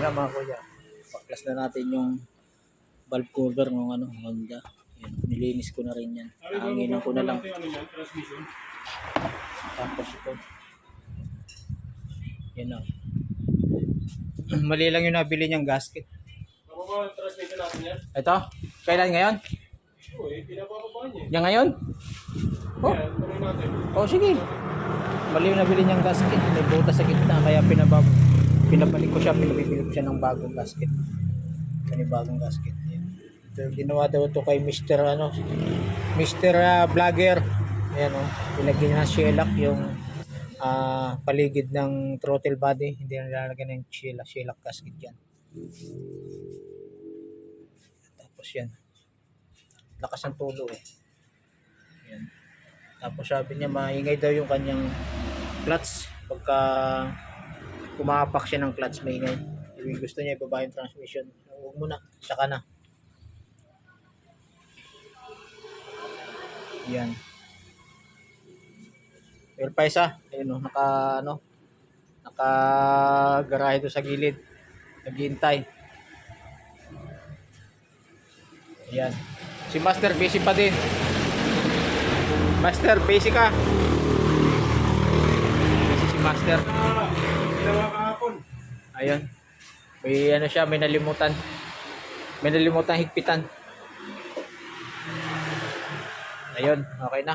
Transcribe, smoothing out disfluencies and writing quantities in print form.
nga mga kuya, paklas na natin yung valve cover ng ano, Honda. Yan, nilinis ko na rin yan. Hanginan ko na lang. Tapos ito. Yan na. Mali lang yung nabili niyang gasket. Ito? Kailan ngayon? Yan ngayon? Oh. Oh, sige. Mali yung nabili niyang gasket. May butas sa gitna kaya pinabalik ko siya, pinabibili ko siya ng bagong gasket. Bagong gasket. Yan. Ito, ginawa daw ito kay Mr. Vlogger. Ayan oh. Ilagyan niya ng shellac yung paligid ng throttle body. Hindi na nilalagyan ng shellac gasket yan. Tapos yan. Lakas ng tulo eh. Yan. Tapos sabi niya maingay daw yung kanyang clutch pagka kumapak siya ng clutch, maingay. Gusto niya ibaba yung transmission. Huwag mo na, saka na. Yan. Pero pa isa, ayun oh, naka-garahe doon sa gilid. Naghihintay. Yan. Si Master busy pa din. Master, busy ka. Busy si Master. Ayun. May ano siya, may nalimutan. May nalimutan higpitan. Ayun, okay na.